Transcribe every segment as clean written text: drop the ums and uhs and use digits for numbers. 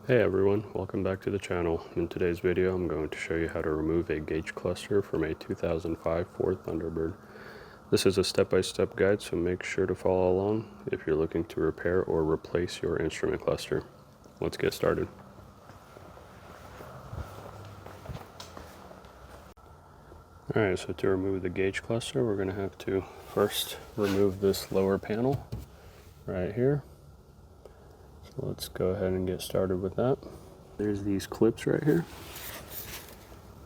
Hey everyone, welcome back to the channel. In today's video I'm going to show you how to remove a gauge cluster from a 2005 Ford Thunderbird. This is a step-by-step guide, so make sure to follow along if you're looking to repair or replace your instrument cluster. Let's get started. Alright, so to remove the gauge cluster we're going to have to first remove this lower panel right here. So let's go ahead and get started with that. There's these clips right here.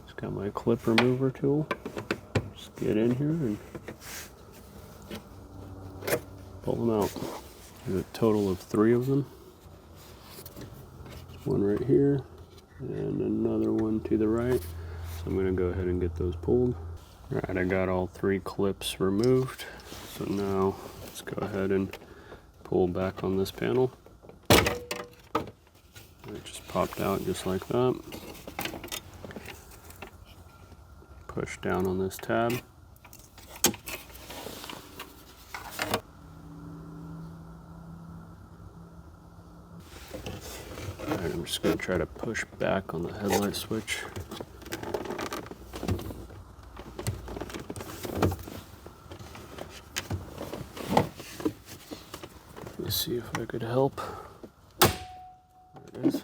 Just got my clip remover tool. Just get in here and pull them out. There's a total of 3 of them. There's one right here and another one to the right. So I'm going to go ahead and get those pulled. Alright, I got all 3 clips removed. So now let's go ahead and pull back on this panel. It just popped out just like that. Push down on this tab. Alright, I'm just going to try to push back on the headlight switch. Let me see if I could help. There it is.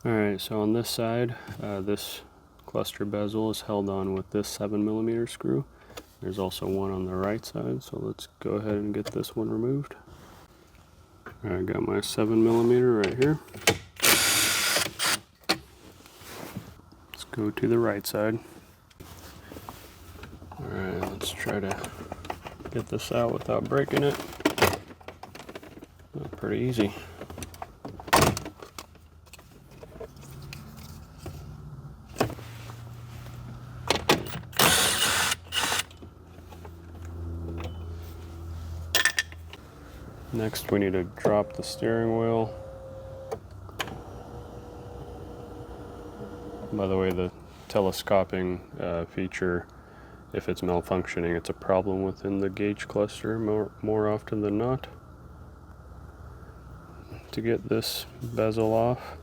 Alright, so on this side, this cluster bezel is held on with this 7mm screw. There's also one on the right side, so let's go ahead and get this one removed. Alright, I got my 7mm right here. Let's go to the right side. Alright, let's try to get this out without breaking it. Pretty easy. Next we need to drop the steering wheel. By the way, the telescoping feature, if it's malfunctioning, it's a problem within the gauge cluster more often than not. To get this bezel off,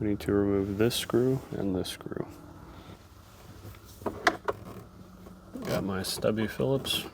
we need to remove this screw and this screw. Got my stubby Phillips.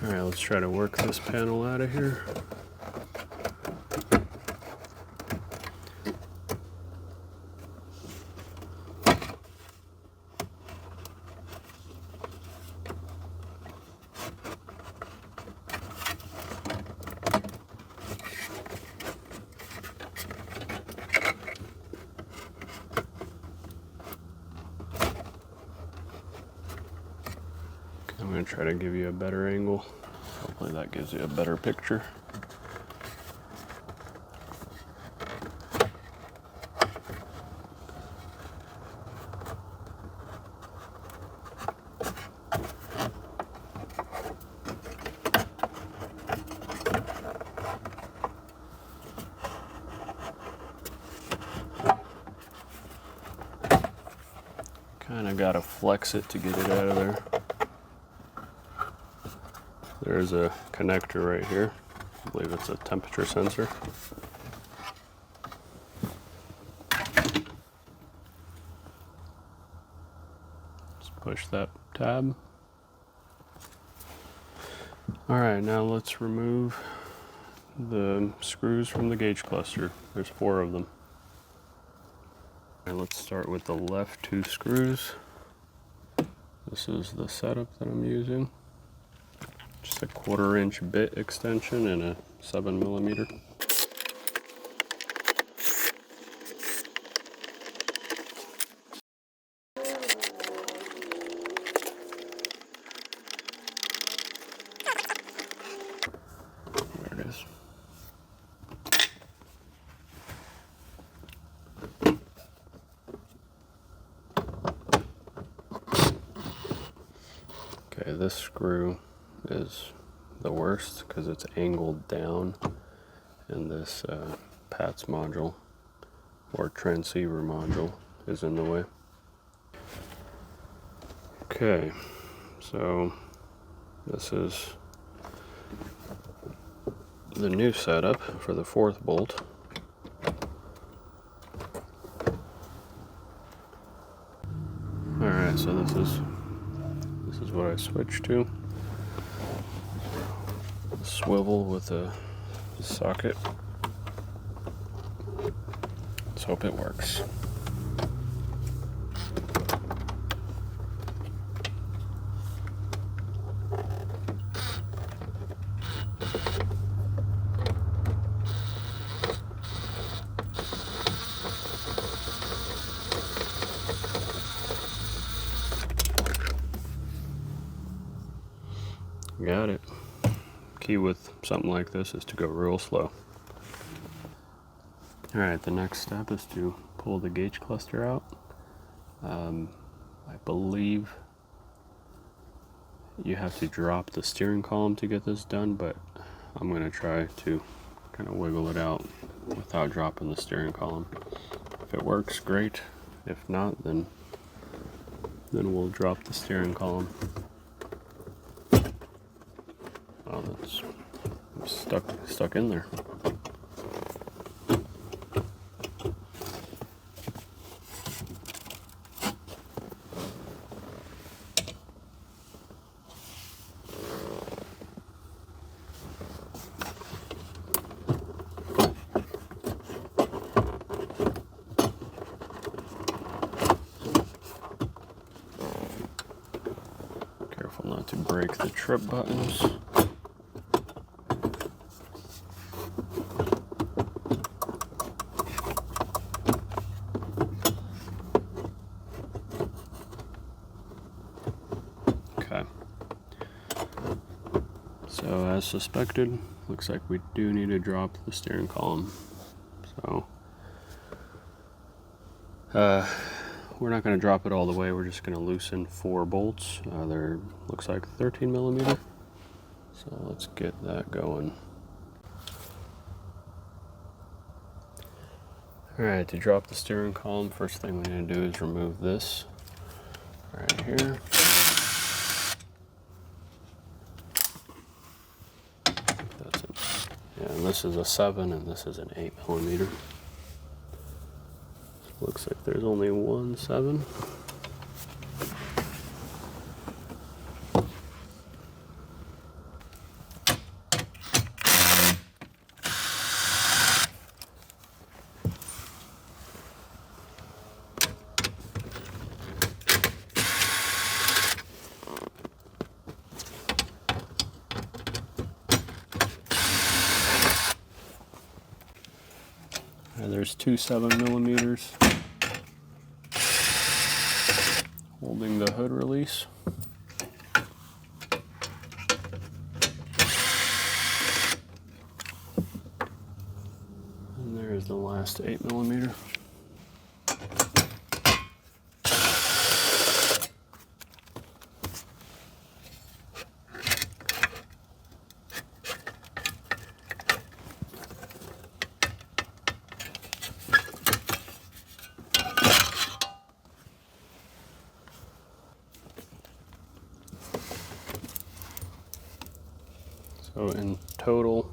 Alright, let's try to work this panel out of here. I'm going to try to give you a better angle. Hopefully that gives you a better picture. Kind of got to flex it to get it out of there. There's a connector right here. I believe it's a temperature sensor. Just push that tab. Alright, now let's remove the screws from the gauge cluster. There's 4 of them. And let's start with the left 2 screws. This is the setup that I'm using. Just a 1/4 inch bit extension and a 7mm. There it is. Okay, this screw is the worst because it's angled down, and this PATS module or transceiver module is in the way. Okay, so this is the new setup for the 4th bolt. Alright, so this is what I switched to. Swivel with a socket. Let's hope it works. Got it. Key with something like this is to go real slow. Alright, the next step is to pull the gauge cluster out. I believe you have to drop the steering column to get this done, but I'm going to try to kind of wiggle it out without dropping the steering column. If it works, great. If not, then we'll drop the steering column. Oh, that's stuck in there. Careful not to break the trip buttons. Okay. So as suspected, looks like we do need to drop the steering column. So we're not going to drop it all the way. We're just going to loosen 4 bolts. They're looks like 13mm. So let's get that going. Alright, to drop the steering column, first thing we need to do is remove this right here. That's it. Yeah, and this is a 7 and this is an 8mm. Looks like there's only one 7. And there's 2 7mm holding the hood release. And there's the last 8mm. So in total,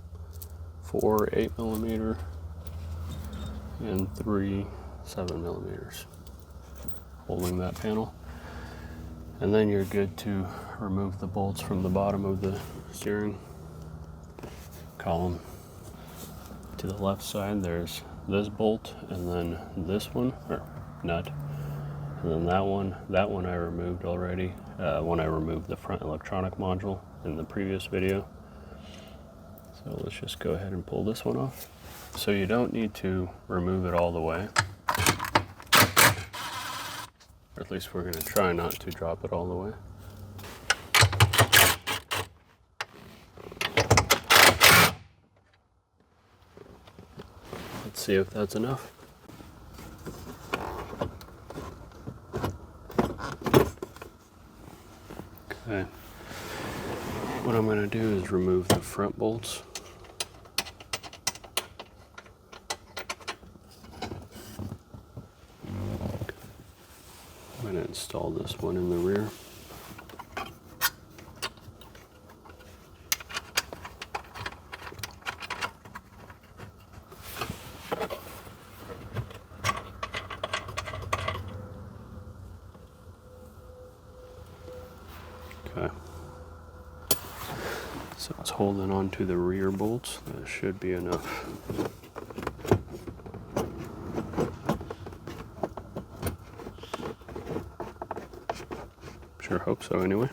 4 8mm and 3 7mm holding that panel. And then you're good to remove the bolts from the bottom of the steering column. to the left side, there's this bolt, and then this one, or nut, and then that one I removed already when I removed the front electronic module in the previous video. So let's just go ahead and pull this one off. So you don't need to remove it all the way, or at least we're going to try not to drop it all the way. Let's see if that's enough. Okay. What I'm going to do is remove the front bolts. I'm going to install this one in the rear. Okay. So it's holding on to the rear bolts. That should be enough. Sure hope so anyway.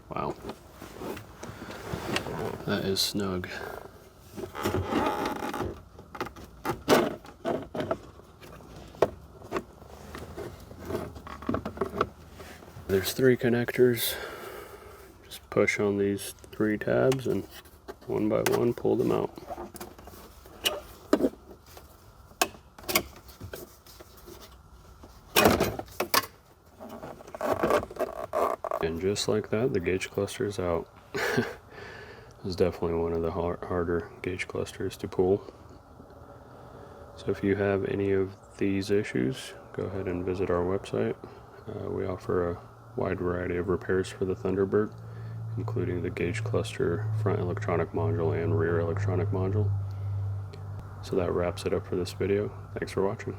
Wow. That is snug. There's 3 connectors. Just push on these 3 tabs and one by one pull them out. And just like that, the gauge cluster is out. This is definitely one of the harder gauge clusters to pull. So if you have any of these issues, go ahead and visit our website. We offer a wide variety of repairs for the Thunderbird, including the gauge cluster, front electronic module, and rear electronic module. So that wraps it up for this video. Thanks for watching.